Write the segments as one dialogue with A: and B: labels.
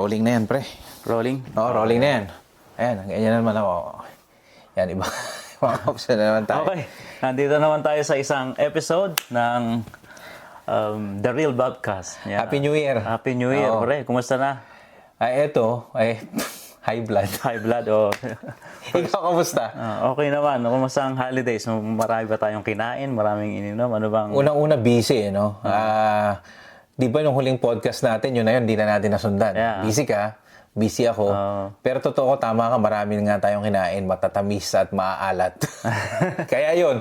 A: Rolling na yan, pre.
B: Rolling?
A: Oo, rolling na yan. Ayan, ganyan naman ako. Yan, iba. Mga option na naman tayo.
B: Okay. Nandito naman tayo sa isang episode ng The Real Bobcast. Yan.
A: Happy New Year.
B: Happy New Year,
A: Oo.
B: pre. Kumusta na?
A: High blood.
B: High blood, oh.
A: Ikaw, kamusta?
B: Okay naman. Kumusta ang holidays? Marami ba tayong kinain? Maraming ininom? Ano bang...
A: Unang-una, busy, no? Di ba nung huling podcast natin, yun na yun, di na natin nasundan.
B: Yeah.
A: Busy ka, busy ako. Pero totoo ko, tama ka, marami nga tayong kinain, matatamis at maaalat. Kaya yun,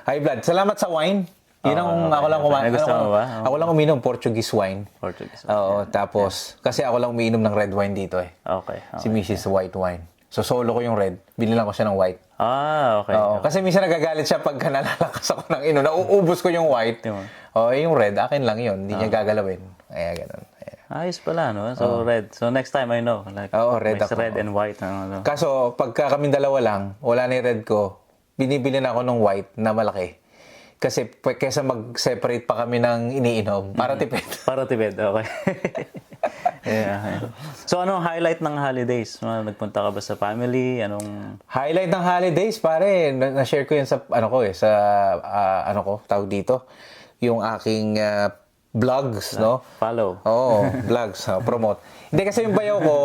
A: high blood. Salamat sa wine. Yun ang ako lang kumain.
B: Gusto mo ba?
A: Ako lang uminom Portuguese wine.
B: Portuguese.
A: Oo, tapos, kasi ako lang umiinom ng red wine dito eh.
B: Okay.
A: Si Mrs. White wine. So, solo ko yung red. Binilang ko siya ng white.
B: Okay.
A: Oo, kasi minsan nagagalit siya pagka nalalakas ako ng inom. Nauubos ko yung white. Yung red, akin lang yun. Hindi niya gagalawin. Kaya ganun.
B: Ayos pala, no? So, red. So, next time I know. Like,
A: Red
B: may
A: ako.
B: red and white. Ano.
A: Kaso, pagka kaming dalawa lang, wala na yung red ko, binibili na ako ng white na malaki. Kasi kesa mag-separate pa kami ng iniinom, para tipid.
B: Para tipid, okay. Yeah. So, anong highlight ng holidays? Nagpunta ka ba sa family?
A: Highlight ng holidays, pare, na-share ko yun sa, tawag dito, yung aking vlogs, no?
B: Follow.
A: Oo, vlogs, promote. Hindi kasi yung bayaw ko,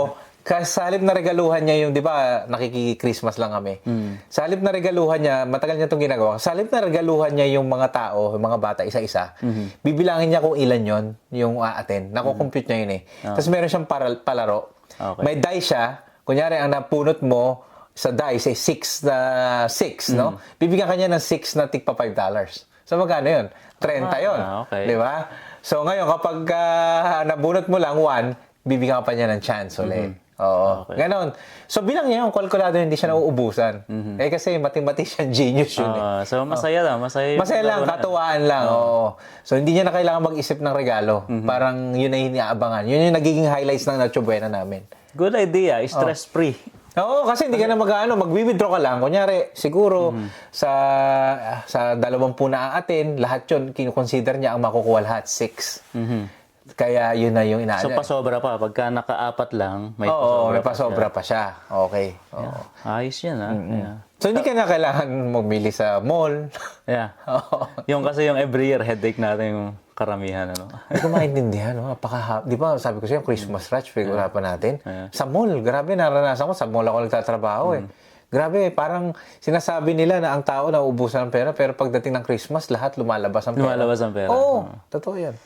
A: sa halip na regaluhan niya yung, di ba, nakiki-Christmas lang kami. Sa halip na regaluhan niya, matagal niya itong ginagawa. Sa halip na regaluhan niya yung mga tao, yung mga bata, isa-isa, bibilangin niya kung ilan yon yung aaten. Nakukompute niya yun eh. Tapos meron siyang palaro.
B: Okay.
A: May die siya. Kunyari, ang napunot mo sa dice ay 6 no? Bibigyan kanya ng 6 na tigpa $5. So, magkano yun? 30 yun.
B: Okay.
A: Di ba? So, ngayon, kapag nabunot mo lang 1, bibigyan ka pa niya ng chance ulit. Oo. Okay. Ganon. So, bilang niya yung kalkulado, hindi siya nauubusan. Kasi mathematician genius yun eh.
B: So, masaya lang. Masaya
A: lang, katuwaan lang. Oo. So, hindi niya na kailangan mag-isip ng regalo. Parang yun ay iniaabangan. Yun yung nagiging highlights ng Nacho Buena namin.
B: Good idea. Stress-free.
A: Oo, kasi hindi ka na mag-withdraw ka lang. Kunyari, siguro, sa 20 na aatin, lahat yun, kinukonsider niya ang makukuha lahat, 6. Kaya yun na yung inaano.
B: So, pasobra pa. Pagka naka-4 lang, may
A: may pasobra pa siya. Okay.
B: Yeah. Ayos yan, ha? Yeah.
A: So, hindi ka na kailangan mamili sa mall.
B: Yeah. Yung kasi yung every year headache natin yung karamihan, ano?
A: Hindi ko maintindihan, no? Di ba, sabi ko sa'yo, Christmas rush, pag-usapan natin. Sa mall, grabe, naranasan ko. Sa mall ako nagtatrabaho eh. Grabe, parang sinasabi nila na ang tao nauubusan ng pera, pero pagdating ng Christmas, lahat lumalabas ang pera.
B: Lumalabas ang pera.
A: Oo, totoo yan.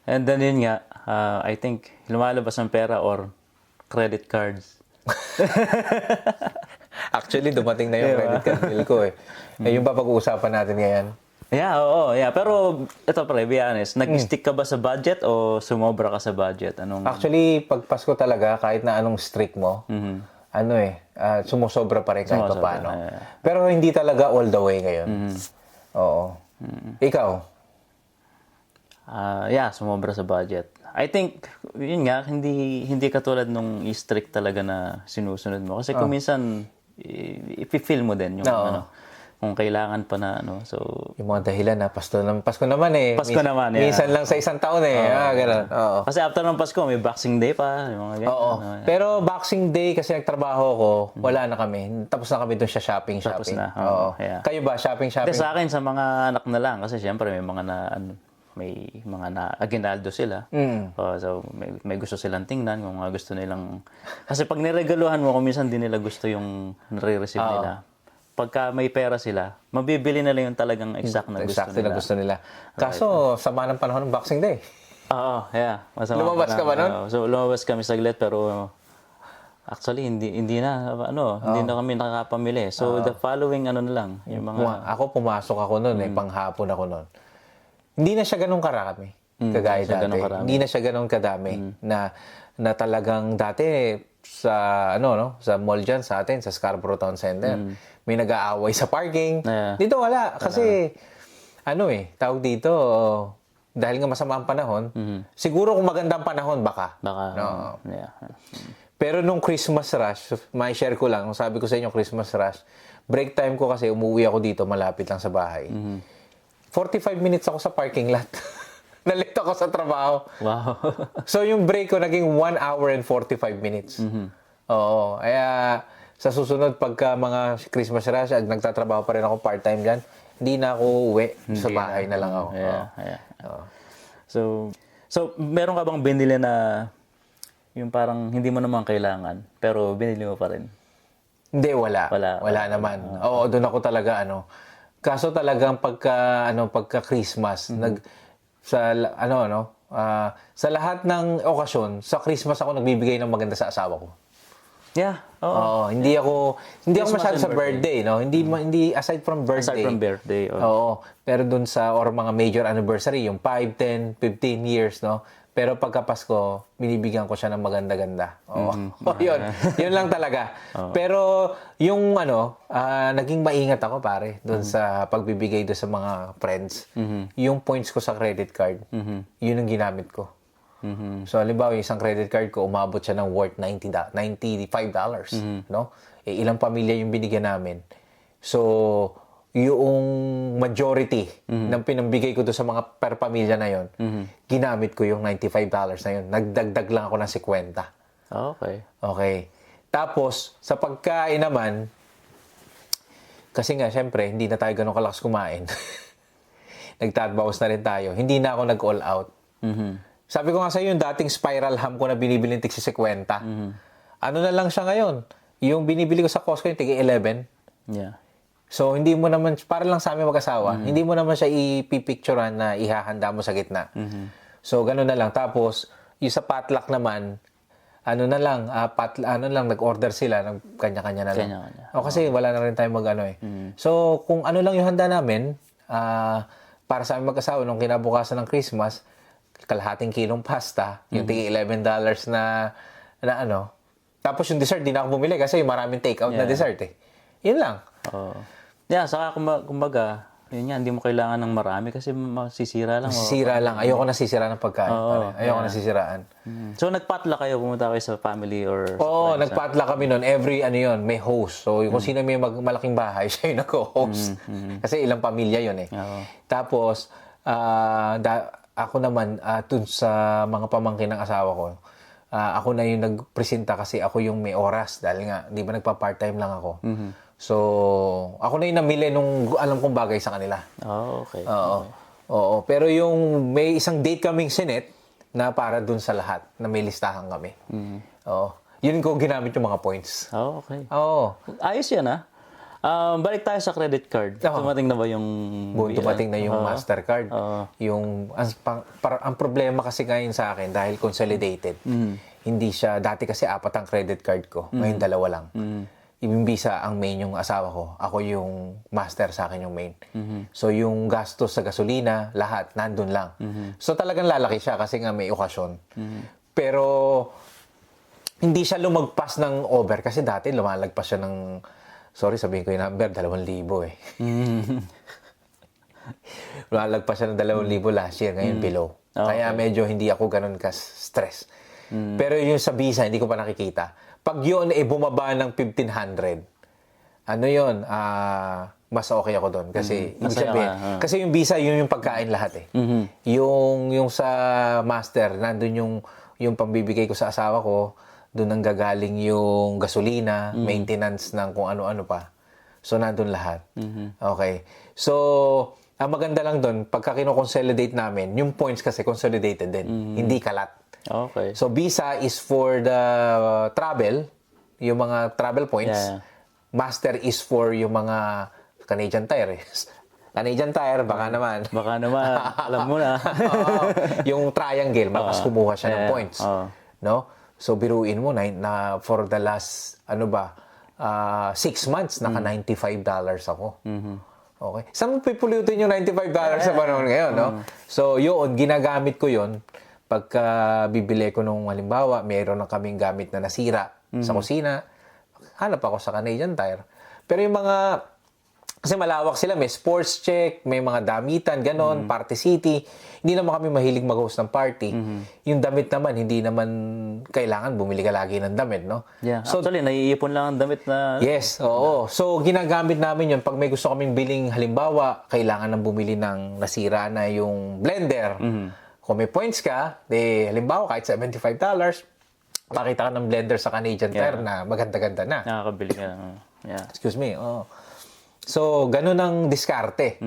B: And then yun nga, I think, lumalabas ang pera or credit cards.
A: Actually, dumating na yung credit card bill ko eh. Yung ba pag-uusapan natin ngayon?
B: Yeah, oo, yeah. Pero ito pre, be honest, nag-stick ka ba sa budget o sumobra ka sa budget?
A: Actually, pag Pasko talaga, kahit na anong strict mo, sumusobra pa rin kahit pa paano. Pero hindi talaga all the way ngayon. Oo. Ikaw?
B: Sumobra sa budget. I think, yun nga, hindi katulad nung strict talaga na sinusunod mo. Kasi kung minsan, i-feel mo din yung kung kailangan pa na so
A: yung mga dahilan na Pasko naman eh.
B: Pasko naman, yeah.
A: Minsan lang sa isang taon eh. Ganun. Oo.
B: Kasi after ng Pasko, may Boxing Day pa, yung mga ganyan.
A: Oo. Pero Boxing Day kasi nagtrabaho ko, wala na kami. Tapos na kami doon sa shopping.
B: Tapos na.
A: Oo.
B: Yeah.
A: Kayo ba shopping?
B: Hindi, sa akin sa mga anak na lang kasi syempre may mga na aginaldo sila. So may gusto silang tingnan kung gusto nilang kasi pag niregaluhan mo kung minsan din nila gusto yung nare-receive nila. Pagka may pera sila, mabibili na lang yung talagang exact na gusto nila.
A: Kaso, sama ng panahon ng Boxing Day.
B: Oo, yeah.
A: Lumabas ka ba nun?
B: So, lumabas kami saglit, pero actually, hindi na kami nakakapamili. So, the following na lang, yung mga...
A: Ako, pumasok ako nun panghapon ako nun. Hindi na siya ganun karami. Kagaya dati. Hindi na siya ganun kadami na talagang dati sa mall dyan sa atin, sa Scarborough Town Center. May nag-aaway sa parking. Dito wala. Kasi, tawag dito, dahil nga masama ang panahon, siguro kung magandang panahon, baka. Pero nung Christmas rush, may share ko lang, sabi ko sa inyo, Christmas rush, break time ko kasi umuwi ako dito, malapit lang sa bahay. 45 minutes ako sa parking lot. Nalito ako sa trabaho.
B: Wow.
A: So, yung break ko naging 1 hour and 45 minutes. Oo. Kaya, sa susunod, pagka mga Christmas rush, at nagtatrabaho pa rin ako part-time dyan, hindi na ako uwi. Sa bahay na lang ako.
B: Yeah. So, meron ka bang binili na yung parang hindi mo naman kailangan, pero binili mo pa rin?
A: Hindi, wala. Wala naman. Oo, doon ako talaga, Kaso talagang pagka Christmas, sa lahat ng okasyon, sa Christmas ako nagbibigay ng maganda sa asawa ko.
B: Yeah.
A: Oo, hindi ako masyado sa birthday, no? Hindi aside from birthday.
B: Aside from birthday.
A: Oo. Pero dun or mga major anniversary, yung 5, 10, 15 years, no? Pero pagka Pasko, binibigyan ko siya ng maganda-ganda. Oo. Yun. Yun lang talaga. Pero yung naging maingat ako pare doon sa pagbibigay doon sa mga friends. Yung points ko sa credit card, yun ang ginamit ko. So, halimbawa, yung isang credit card ko, umabot siya ng worth $95. No? Ilang pamilya yung binigyan namin. So, yung majority ng pinambigay ko doon sa mga per pamilya na yon, ginamit ko yung $95 na yun. Nagdagdag lang ako ng 50. Okay. Tapos, sa pagkain naman, kasi nga, syempre, hindi na tayo ganun kalakas kumain. Nagtatbawas na rin tayo. Hindi na ako nag-all out. Sabi ko nga sa iyo, yung dating spiral ham ko na binibili ng tig 50. Ano na lang siya ngayon? Yung binibili ko sa Costco, yung tig 11.
B: Yeah.
A: So, hindi mo naman, para lang sa amin mag-asawa, hindi mo naman siya ipipicturean na ihahanda mo sa gitna. So, gano'n na lang. Tapos, yung sa potluck naman, nag-order sila, kanya-kanya na lang. Kasi wala na rin tayong So, kung ano lang yung handa namin, para sa amin mag-asawa, nung kinabukasan ng Christmas, kalahating kilong pasta, yung tig $11 na Tapos yung dessert, di na ako bumili kasi maraming take-out na dessert Yun lang.
B: Yeah, saka kumbaga, yun yan, hindi mo kailangan ng marami kasi masisira lang.
A: Masisira lang. Ayoko nasisira ng pagkain. Ayoko nasisiraan.
B: So, nagpatla kayo, pumunta kayo sa family or...
A: Oo, nagpatla kami noon. Every, may host. So, kung sino may malaking bahay, siya yung nag-host. Kasi ilang pamilya yun Tapos, ako naman, dun sa mga pamangkin ng asawa ko, ako na yung nagpresenta kasi ako yung may oras. Dahil nga, di ba nagpa-part-time lang ako. So, ako na yung namili nung alam kong bagay sa kanila.
B: Okay.
A: Oo. Pero yung may isang date kaming sinet na para dun sa lahat, na may listahan kami. Oo. Yun ko ginamit yung mga points.
B: Okay.
A: Oo.
B: Ayos yan, balik tayo sa credit card. Tumating na ba yung...
A: Tumating na yung Mastercard. Yung, ang problema kasi ngayon sa akin, dahil consolidated, hindi siya, dati kasi 4 ang credit card ko, ngayon 2 lang. Ibimbisa ang main yung asawa ko. Ako yung master, sa akin yung main. So, yung gastos sa gasolina, lahat, nandun lang. So, talagang lalaki siya kasi nga may okasyon. Pero, hindi siya lumagpas ng over kasi dati lumalagpas siya ng, sorry, sabihin ko yung number, 2,000 Lumalagpas siya ng 2,000 last year, ngayon below. Kaya medyo hindi ako ganun ka-stress. Pero yung sa visa, hindi ko pa nakikita. Pag yun, bumaba ng 1,500, mas okay ako doon. Kasi, kasi yung visa, yun yung pagkain lahat Yung sa master, nandun yung pambibigay ko sa asawa ko, doon ang gagaling yung gasolina, maintenance ng kung ano-ano pa. So, nandun lahat. Okay. So, ang maganda lang doon, pagka kino-consolidate namin, yung points kasi consolidated din, hindi kalat.
B: Okay.
A: So, Visa is for the travel, yung mga travel points.
B: Yeah.
A: Master is for yung mga Canadian Tire. Canadian Tire, baka naman.
B: Alam mo na.
A: Yung triangle, malakas kumuha siya ng points. No? So, biruin mo na for the last, 6 months, naka $95 ako. Okay. Saan mo pipulutin yung $95 sa panahon ngayon, no? So, yun, ginagamit ko yun. Pagka bibili ko nung halimbawa, mayroon na kaming gamit na nasira sa kusina, hanap ako sa Canadian Tire. Pero yung mga, kasi malawak sila, may sports check, may mga damitan, ganon, party city. Hindi naman kami mahilig mag-host ng party. Yung damit naman, hindi naman kailangan bumili ka lagi ng damit, no?
B: Yeah.
A: So,
B: actually, naiipon lang ang damit na...
A: Yes, oo. So, ginagamit namin yun. Pag may gusto kaming biling, halimbawa, kailangan nang bumili ng nasira na yung blender. Kung may points ka, di halimbawa kahit $75, makita ka ng blender sa Canadian Tire na maganda-ganda na.
B: Nakakabili ka. Yeah.
A: Excuse me. So, ganun ang diskarte.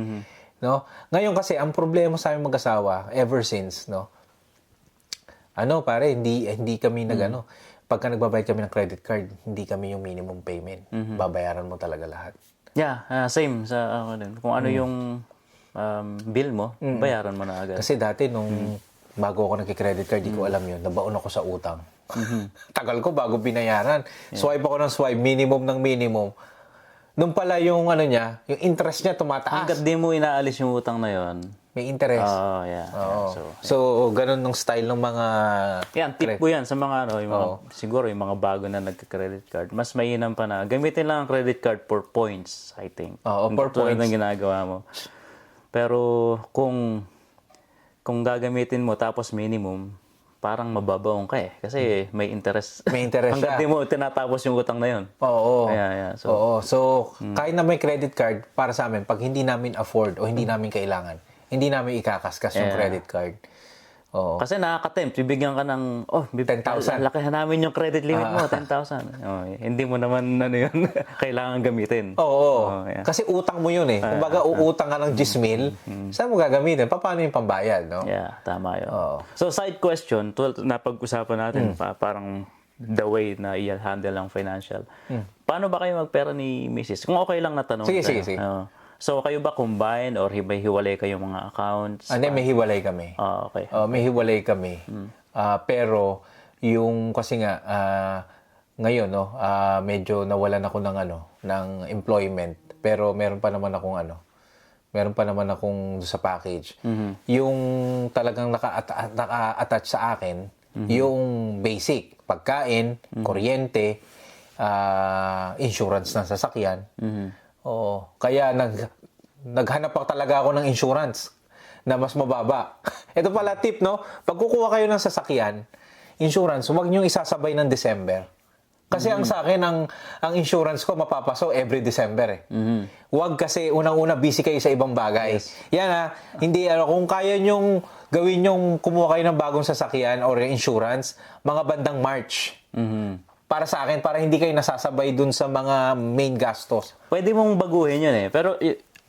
A: No? Ngayon kasi, ang problema sa aming mag-asawa, ever since, no? Pare, hindi kami pagka nagbabayad kami ng credit card, hindi kami yung minimum payment. Babayaran mo talaga lahat.
B: Yeah, same sa ako din. Kung ano yung bill mo, bayaran mo na agad.
A: Kasi dati, nung bago ako nagki-credit card, di ko alam yun, nabaon ako sa utang. Tagal ko bago binayaran. Swipe ako ng swipe, minimum ng minimum. Nung pala yung yung interest niya tumataas.
B: Hanggat di mo inaalis yung utang na yon,
A: may interest.
B: Yeah.
A: So, ganun ng style ng mga...
B: Yan, tip ko yan sa mga, yung mga, siguro yung mga bago na nagka-credit card. Mas mainam pa na, gamitin lang ang credit card for points, I think.
A: For points.
B: Ng ginagawa mo. Pero kung gagamitin mo tapos minimum, parang mababaong ka eh. Kasi may interest.
A: May interest
B: hanggat di mo tinatapos yung utang na yun.
A: Oo.
B: Yeah.
A: So, kahit na may credit card, para sa amin, pag hindi namin afford o hindi namin kailangan, hindi namin ikakaskas yung credit card. Oo.
B: Kasi nakaka-tempt. Bibigyan ka ng,
A: 10,000.
B: Lakihan namin yung credit limit mo, 10,000. Hindi mo naman, yun, kailangan gamitin.
A: Oo.
B: Yeah.
A: Kasi utang mo yun eh. Kumbaga, uutang ka ng 10,000, saan mo gagamitin? Paano yung pambayad, no?
B: Yeah, tama yun.
A: Oo.
B: So, side question, napag-usapan natin, parang the way na i-handle ang financial. Paano ba kayo magpera ni Mrs.? Kung okay lang na tanong.
A: Sige.
B: So, kayo ba combine or hiwalay kayong mga accounts?
A: May hiwalay kami.
B: Okay.
A: May hiwalay kami. Pero, yung kasi nga, ngayon, medyo nawalan ako ng employment. Pero meron pa naman akong sa package. Yung talagang naka-attach sa akin, yung basic, pagkain, kuryente, insurance ng sasakyan. Oo. Kaya naghanap pa talaga ako ng insurance na mas mababa. Ito pala tip, no? Pag kukuha kayo ng sasakyan, insurance, huwag niyong isasabay ng December. Kasi ang sa akin, ang insurance ko mapapaso every December eh. Huwag kasi unang-una busy kayo sa ibang bagay.
B: Yes.
A: Yan hindi, kung kaya niyong gawin yung kumuha kayo ng bagong sasakyan or insurance, mga bandang March. Para sa akin, para hindi kayo nasasabay dun sa mga main gastos.
B: Pwede mong baguhin yun eh. Pero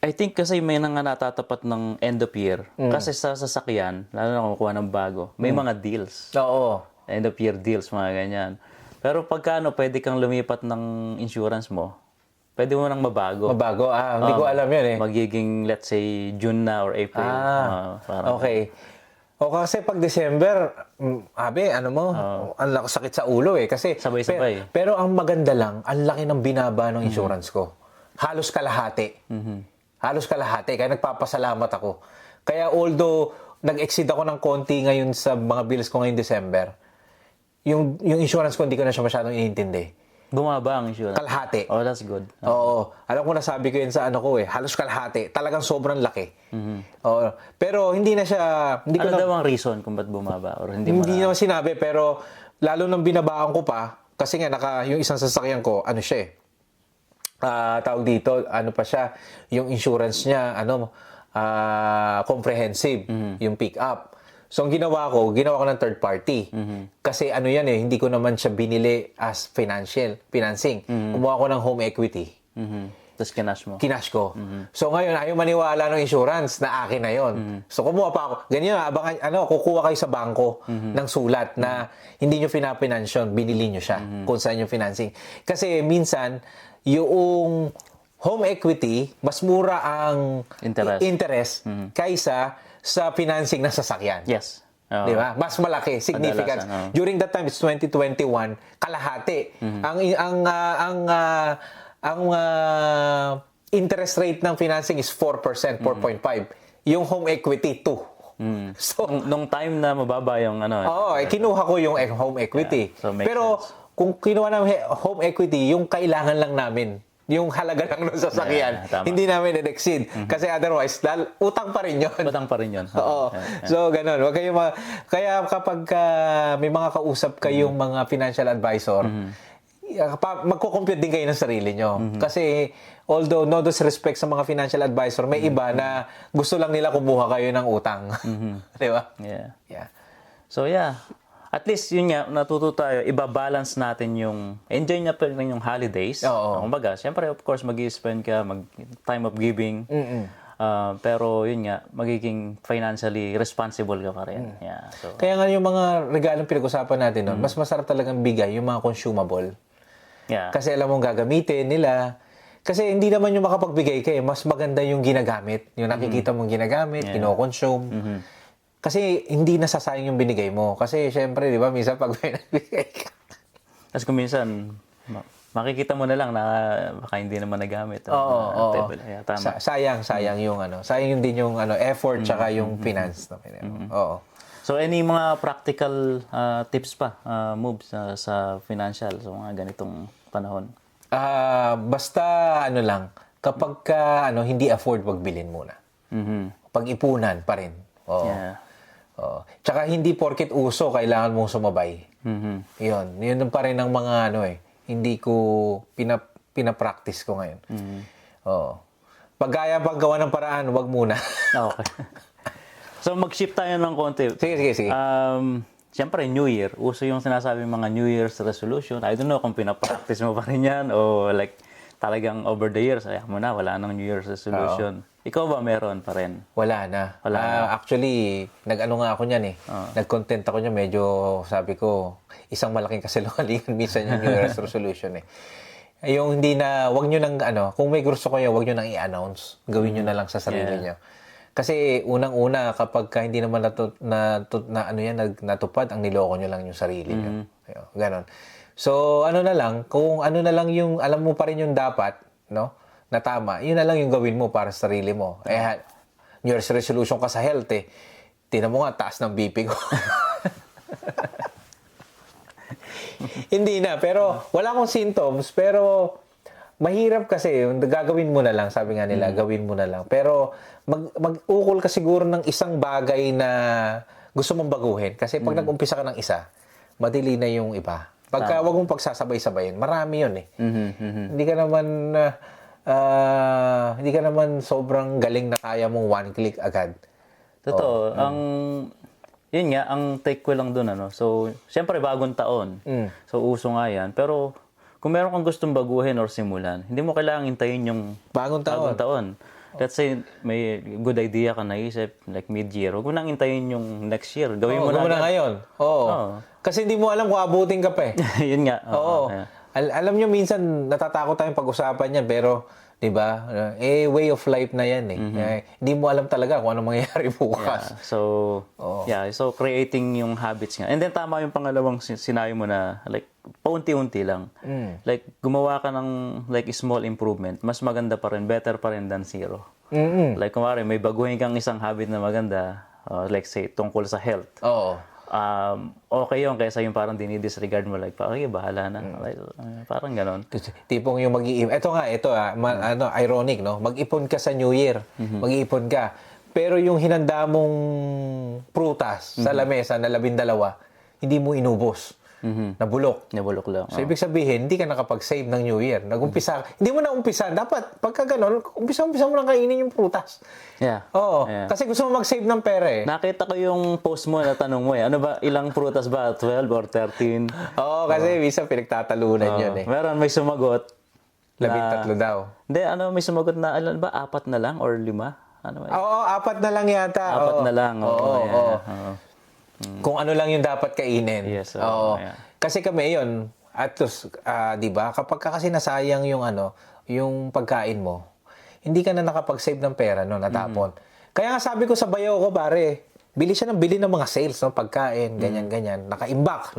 B: I think kasi may nang natatapat ng end of year. Kasi sa sasakyan, lalo na kung kukuha ng bago, may mga deals.
A: Oo.
B: End of year deals, mga ganyan. Pero pagkano pwede kang lumipat ng insurance mo, pwede mo nang mabago.
A: Mabago? Hindi ko alam yun eh.
B: Magiging, let's say, June na or April.
A: Okay. O kasi pag December, ang sakit sa ulo eh. Kasi,
B: Sabay-sabay.
A: Pero ang maganda lang, ang laki ng binaba ng insurance ko. Halos kalahati. Halos kalahati. Kaya nagpapasalamat ako. Kaya although nag-exceed ako ng konti ngayon sa mga bills ko ngayong December, yung insurance ko hindi ko na siya masyadong inintindi.
B: Bumaba ang insurance?
A: Kalahati.
B: Oh, that's good.
A: Oo. Alam ko, nasabi ko yun sa halos kalahati. Talagang sobrang laki. Oo. Pero hindi na siya...
B: Ano daw ang reason kung ba't bumaba? Or hindi
A: naman sinabi, pero lalo nang binabaan ko pa, kasi nga yung isang sasakyan ko, siya eh. Tawag dito, pa siya, yung insurance niya, comprehensive, yung pick-up. So, ang ginawa ko ng third party. Kasi yan eh, hindi ko naman siya binili as financing. Kumuha ko ng home equity.
B: Tapos kinash mo?
A: Kinash ko. So, ngayon, ayaw maniwala ng insurance na akin na yon. So, kumuha pa ako. Ganyan, kukuha kayo sa bangko ng sulat na hindi nyo pinapinansyon, binili nyo siya kung saan yung financing. Kasi minsan, yung home equity, mas mura ang interest kaysa sa financing ng sasakyan.
B: Yes.
A: Di ba? Mas malaki, significant. During that time, it's 2021, kalahati. Ang interest rate ng financing is 4%, 4.5. Yung home equity, 2.
B: So, nung time na mababa yung
A: kinuha ko yung home equity.
B: Yeah. So,
A: pero, kung kinuha namin home equity, yung kailangan lang namin. Yung halaga lang ng sasakyan. Hindi namin in-exceed. Kasi otherwise, utang pa rin yun.
B: Utang pa rin yun.
A: Oo. So, ganun. Wag kayo kaya kapag may mga kausap kayong mga financial advisor, magko-compute din kayo ng sarili nyo. Kasi, although no disrespect sa mga financial advisor, may iba na gusto lang nila kumuha kayo ng utang. Di ba?
B: Yeah.
A: Yeah.
B: So yeah, at least yun nga, natuto tayo, ibabalance natin yung, enjoy na pa rin yung holidays.
A: Oo.
B: Kumbaga, syempre of course mag-i-spend ka, time of giving. Pero yun nga, magiging financially responsible ka pa rin. Yeah, so,
A: Kaya nga yung mga regalong pinag-usapan natin nun, mas masarap talagang bigay yung mga consumable.
B: yeah.
A: Kasi alam mong gagamitin nila. Kasi hindi naman yung makapagbigay ka mas maganda yung ginagamit. Yung nakikita mong ginagamit, kino-consume. Kasi hindi nasasayang yung binigay mo. Kasi syempre, di ba, minsan pag may nagbigay ka.
B: Tapos kung minsan, makikita mo na lang na baka hindi naman nagamit.
A: Oo.
B: Yeah, tama.
A: Sayang yung sayang yung din yung effort tsaka yung finance na Oo.
B: So, any mga practical tips pa, moves sa financial, so mga ganitong panahon?
A: Basta lang, kapag hindi afford, wag bilhin muna. Pag-ipunan pa rin. Oo.
B: Yeah.
A: Tsaka hindi porket uso kailangan mong sumabay. Yun pa rin ang mga hindi ko pinapractice ko ngayon. Oo. Pag kaya paggawa ng paraan, wag muna.
B: Okay. So mag-shift tayo ng konti.
A: Sige.
B: Siyempre, New Year. Uso yung sinasabi mga New Year's resolution. I don't know kung pinapractice mo pa rin yan o like talagang over the years, ayaw mo na, wala nang New Year's resolution. Ikaw ba meron pa rin?
A: Wala na. Actually, nag-ano nga ako niyan Nag-content ako niyan. Medyo, sabi ko, isang malaking kasinungalingan minsan yung New Year's resolution Yung hindi na, wag nyo nang, kung may gusto kayo, wag nyo nang i-announce. Gawin nyo na lang sa sarili nyo. Kasi unang-una, kapag hindi naman natupad, ang niloko nyo lang yung sarili nyo. Ganon. So, na lang, kung na lang yung, alam mo pa rin yung dapat, na tama, yun na lang yung gawin mo para sa sarili mo. New Year's resolution ka sa health Tingnan mo nga, taas ng BP ko. Hindi na, pero wala akong symptoms, pero mahirap kasi, gagawin mo na lang, sabi nga nila, gawin mo na lang. Pero mag-ukol ka siguro ng isang bagay na gusto mong baguhin. Kasi pag nag-umpisa ka ng isa, madali na yung iba. Pagka wag mong pagsasabay-sabayin, marami yun Hindi ka naman sobrang galing na kaya mong one click agad.
B: Totoo. Yun nga, ang take ko lang dun, So, siyempre, bagong taon. So, uso nga yan. Pero, kung meron kang gustong baguhin or simulan, hindi mo kailangan hintayin yung
A: bagong taon.
B: Let's say, may good idea ka naisip, like mid-year. Huwag mo nang hintayin yung next year. Gawin mo na
A: ngayon. Kasi hindi mo alam kung abutin ka pa
B: Yun nga.
A: Yeah. Alam nyo, minsan natatakot tayong pag-usapan yan, pero, di ba, way of life na yan Hindi mo alam talaga kung ano mangyayari bukas.
B: Yeah. So, creating yung habits nga. And then, tama yung pangalawang sinabi mo na, like, paunti-unti lang. Like, gumawa ka ng, like, small improvement. Mas maganda pa rin, better pa rin than zero. Like, kumari, may baguhin kang isang habit na maganda, like, say, tungkol sa health. Okay yun, kaysa yung parang dinidisregard mo, like, okay, bahala na. Like, parang ganon.
A: Tipong yung mag-iipon. Ito ironic, Mag-ipon ka sa New Year. Mag-iipon ka. Pero yung hinanda mong prutas sa lamesa na 12, hindi mo inubos. Nabulok.
B: Nabulok lang.
A: So, ibig sabihin, hindi ka nakapag-save ng New Year. Nag-umpisa, hindi mo na umpisa. Dapat, pagka gano'n, umpisa mo lang kainin yung prutas.
B: Yeah.
A: Oo. Yeah. Kasi gusto mo mag-save ng pera
B: Nakita ko yung post mo na tanong mo Ano ba, ilang prutas ba? 12 or 13?
A: Oo, kasi minsan pinagtatalunan yun
B: Meron, may sumagot.
A: 13 daw.
B: Hindi, may sumagot na, 4 na lang or 5?
A: Oo, 4 na lang yata.
B: 4 na lang.
A: Oo. Kung ano lang yung dapat kainin.
B: Yes. Yeah.
A: Kasi kami yun, at least, di ba, kapag kasi nasayang yung yung pagkain mo, hindi ka na nakapag-save ng pera, natapon. Kaya nga sabi ko sa bayaw ko, pare, bili siya ng mga sales, pagkain, ganyan. Nakaimbak.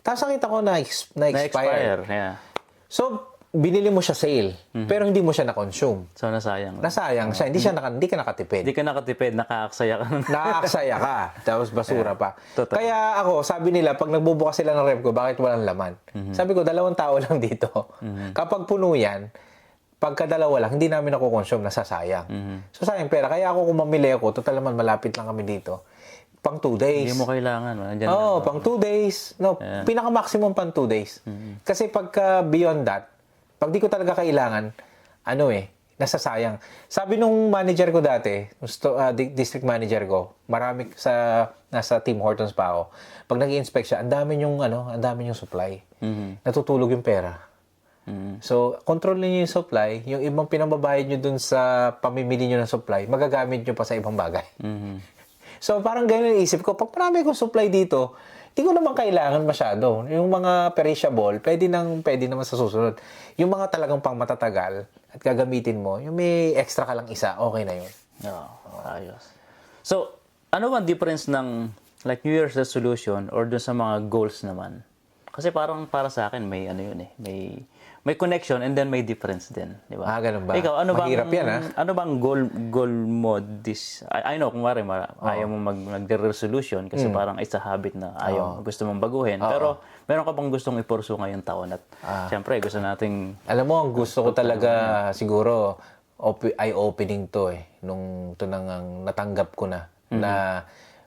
A: Tapos nakita ko na-expire.
B: Yeah.
A: So, binili mo siya sale, pero hindi mo siya na-consume.
B: So, nasayang.
A: Nasayang siya. Hindi ka nakatipid.
B: Hindi ka nakatipid, nakaaksaya ka.
A: Nakaaksaya ka. Tapos basura pa.
B: Totoo.
A: Kaya ako, sabi nila, pag nagbubukas sila ng rep ko, bakit walang laman? Sabi ko, 2 tao lang dito. Kapag puno yan, pagka 2 lang, hindi namin ako consume, nasasayang. So sayang pera. Kaya ako kung mamili ako, total naman malapit lang kami dito. pang 2 days.
B: Hindi mo kailangan. Nandyan
A: Oo, pang 2 days. No, pinaka-maximum pang 2 days. Kasi pagka beyond that, pag di ko talaga kailangan, nasasayang. Sabi nung manager ko dati, district manager ko, nasa Tim Hortons pa ako. Pag nag-i-inspect siya, ang dami yung supply. Natutulog yung pera. So, control niyo yung supply, yung ibang pinambabayad niyo dun sa pamimili niyo ng supply, magagamit niyo pa sa ibang bagay. So, parang ganyan yung isip ko, pag marami kong supply dito, hindi ko naman kailangan masyado. Yung mga perishable, pwede naman sa susunod. Yung mga talagang pang matatagal at gagamitin mo, yung may extra ka lang isa, okay na yun.
B: Ayos. So, ano ba ang difference ng like New Year's resolution or dun sa mga goals naman? Kasi parang para sa akin may may connection and then may difference din, di ba?
A: Ganun ba?
B: Ikaw,
A: Mahirap yan,
B: ano bang goal mo this? I know kung ayaw mo mag-resolution kasi parang it's a habit na gusto mong baguhin. Pero meron ka bang gustong i-pursue ngayong taon at syempre gusto nating
A: Alam mo, ang gusto ko talaga siguro eye-opening to nung nang natanggap ko na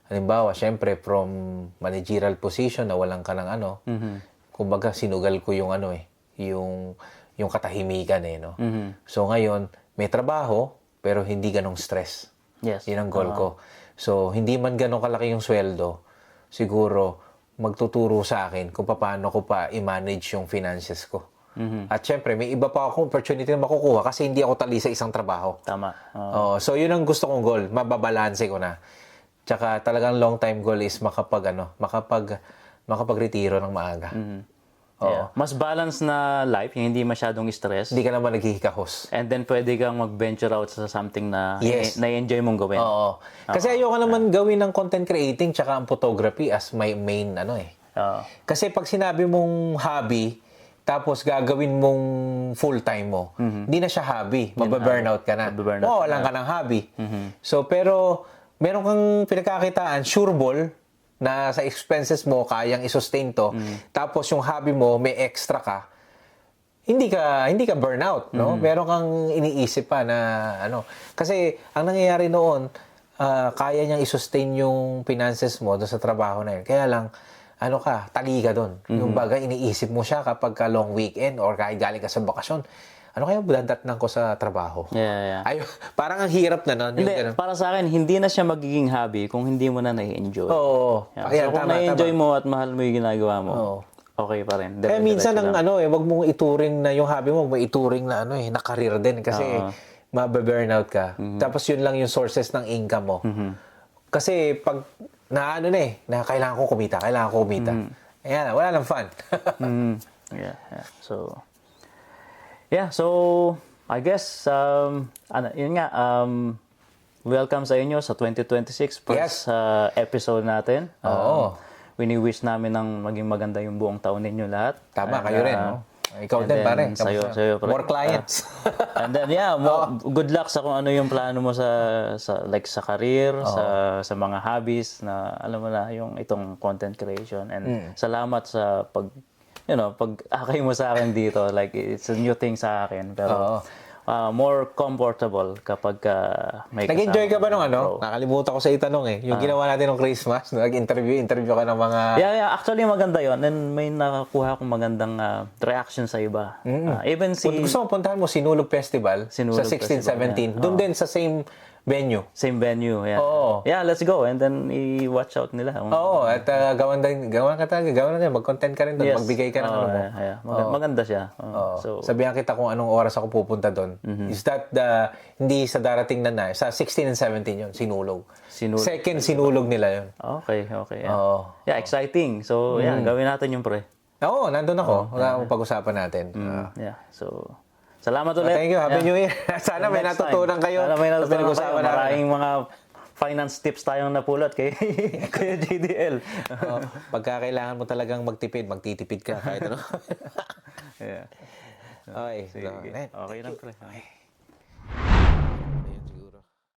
A: halimbawa, syempre from managerial position na walang ka ng kumbaga sinugal ko yung yung katahimikan no. So ngayon, may trabaho pero hindi ganong stress.
B: Yes.
A: Yun ang goal ko. So hindi man ganong kalaki yung sweldo, siguro magtuturo sa akin kung paano ko pa i-manage yung finances ko. At syempre, may iba pa akong opportunity na makukuha kasi hindi ako tali sa isang trabaho.
B: Tama.
A: So yun ang gusto kong goal, mababalanse ko na. Tsaka talagang long time goal is makapag-retiro ng maaga.
B: Yeah. Mas balance na life, yung hindi masyadong stress.
A: Hindi ka naman naghihikahos.
B: And then pwede kang mag-venture out sa something na na-enjoy mong gawin.
A: Oo. Kasi ayoko naman gawin ng content creating tsaka ang photography as my main Kasi pag sinabi mong hobby, tapos gagawin mong full-time mo, hindi na siya hobby. Mababurnout ka na. Walang ka ng hobby. So, pero meron kang pinagkakitaan, sureball, na sa expenses mo, kayang i-sustain to. Tapos yung hobby mo, may extra ka. Hindi ka burnout, no? Meron kang iniisip pa na Kasi ang nangyayari noon, kaya niyang i-sustain yung finances mo doon sa trabaho na yun. Kaya lang, tali ka doon. Yung bagay, iniisip mo siya kapag long weekend or kahit galing ka sa bakasyon. Ano kaya dadatnan ko sa trabaho?
B: Yeah.
A: Ay, parang ang hirap na nun.
B: Hindi, para sa akin, hindi na siya magiging hobby kung hindi mo na nai-enjoy.
A: Oo.
B: So, kung nai-enjoy mo at mahal mo yung ginagawa mo, okay pa rin.
A: Kaya minsan wag mong ituring na yung hobby mo, wag mo ituring na na career din kasi mababurnout ka. Tapos yun lang yung sources ng income mo. Kasi pag na kailangan ko kumita. Ayan, wala nang fun.
B: Yeah. So I guess yun nga welcome sa inyo sa 2026 first episode natin. Wini-wish namin ng maging maganda yung buong taon ninyo lahat.
A: Tama, kayo rin, no? Ikaw din, pare.
B: Sa'yo,
A: more clients.
B: And then, good luck sa kung ano yung plano mo sa career, sa mga hobbies na, alam mo na, yung itong content creation. And salamat sa pag-akay mo sa akin dito. Like, it's a new thing sa akin. Pero, more comfortable kapag may kasama.
A: Nag-enjoy ka ba nung Nakalimutan ko sa itanong Yung ginawa natin ng Christmas, nag-interview ka ng mga...
B: Yeah. Actually, maganda yon. And may nakakuha akong magandang reaction sa iba. Even
A: Gusto mo puntahan mo, Sinulog Festival sa 16-17. Doon din sa same venue.
B: Same venue, yeah. Yeah, let's go. And then, i-watch out nila.
A: At gawan na mag-content ka rin doon. Magbigay ka ng
B: Maganda siya.
A: So, sabihan kita kung anong oras ako pupunta doon. Is that hindi sa darating na sa 16 and 17 yun, Sinulog. Second Sinulog nila yun.
B: Okay. Yeah, exciting. So, gawin natin yung pre.
A: Nandun ako. Wala akong pag-usapan natin.
B: So, salamat ulit.
A: Thank you. Happy New Year. Sana may natutunan kayo.
B: Sana may natutunan kayo. Maraming mga finance tips tayong napulot kay Kuya JDL.
A: Pagka kailangan mo talagang magtitipid ka kahit ano.
B: Yeah.
A: Okay.
B: Okay lang, pre.